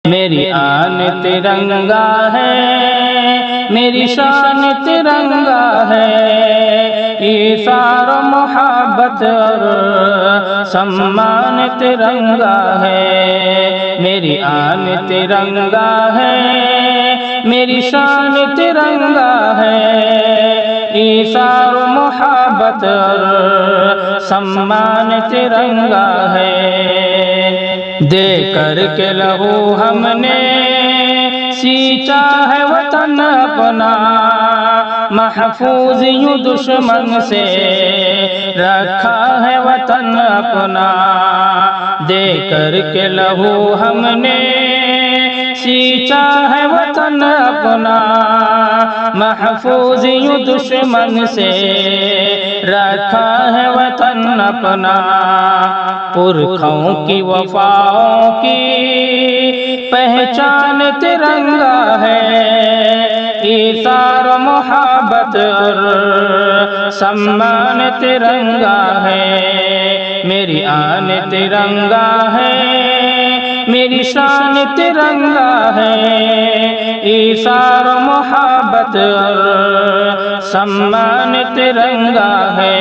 میری آن ترنگا ہے، میری شان ترنگا ہے، ایثار و محبت اور سمان ترنگا ہے۔ میری آن ترنگا ہے، میری شان ترنگا ہے، ایثار و محبت اور سمان ترنگا ہے۔ دے کر کے لہو ہم نے سینچا ہے وطن اپنا، محفوظ یوں دشمن سے رکھا ہے وطن اپنا۔ دے کر کے لہو ہم نے سینچا ہے وطن اپنا، محفوظ یوں دشمن سے رکھا ہے وطن اپنا۔ پرکھوں کی وفاؤں کی پہچان ترنگا ہے، ایثار و محبت اور سمان ترنگا ہے۔ میری آن ترنگا ہے، میری شان ترنگا ہے، ایثار و محبت اور سمان ترنگا ہے۔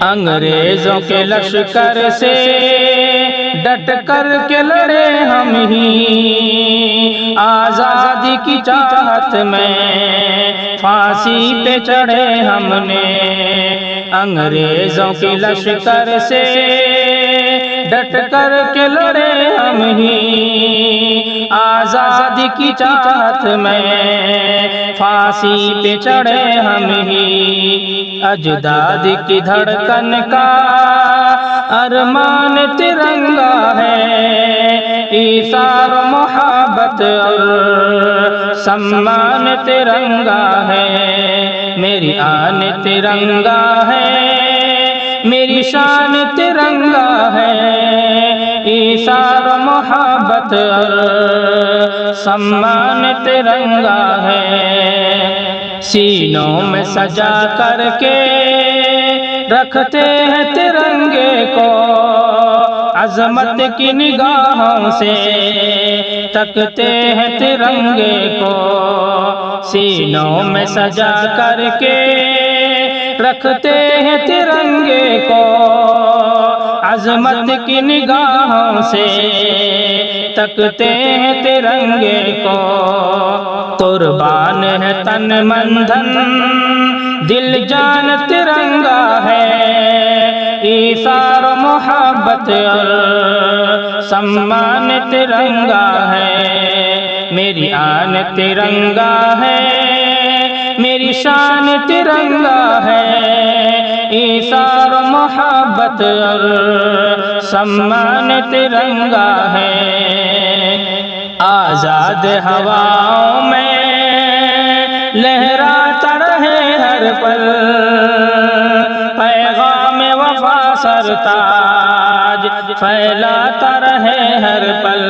انگریزوں کے لشکر سے ڈٹ کر کے لڑے ہم ہی، آزادی کی چاہت میں پھانسی پہ چڑھے ہم نے۔ انگریزوں کے لشکر سے ڈٹ کر کے لڑے ہم ہی، آزادی کی چاہت میں پھانسی پہ چڑھے ہم ہی۔ اجداد کی دھڑکن کا ارمان ترنگا ہے، ایثار و محبت اور سمان ترنگا ہے۔ میری آن ترنگا ہے، میری شان ترنگا ہے، ایثار و محبت اور سمان ترنگا ہے۔ سینوں میں سجا کر کے رکھتے ہیں ترنگے کو، عظمت کی نگاہوں سے تکتے ہیں ترنگے کو۔ سینوں میں سجا کر کے رکھتے ہیں ترنگے کو، عظمت کی نگاہوں سے تکتے ہیں ترنگے کو۔ قربان ہے تن من دھن دل جان ترنگا ہے، ایثار و محبت اور سمان ترنگا ہے۔ میری آن ترنگا ہے، میری شان ترنگا ہے، ایثار و محبت اور سمان ترنگا ہے۔ آزاد ہواؤں میں لہراتا رہے ہر پل، پیغام وفا سرتاج پھیلاتا رہے ہر پل۔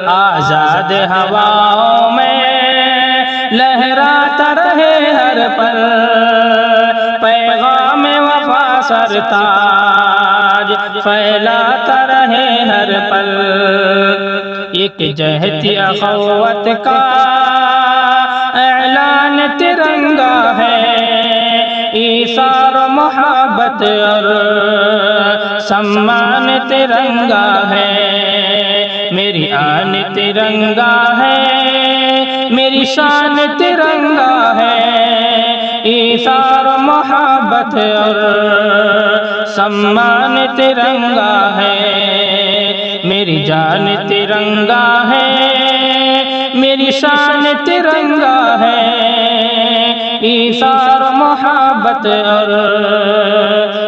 آزاد ہواؤں میں لہراتا رہے ہر پل، پیغام وفا سرتاج پھیلاتا رہے ہر پل۔ ایک جہت اخوت کا اعلان ترنگا ہے، ایثار و محبت اور سمان ترنگا ہے۔ میری آن ترنگا ہے، میری شان ترنگا ہے، ایثار و محبت اور سمان ترنگا ہے۔ میری جان ترنگا ہے، میری شان ترنگا ہے، ایثار و محبت اور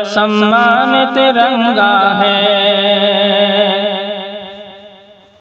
سمان ترنگا ہے۔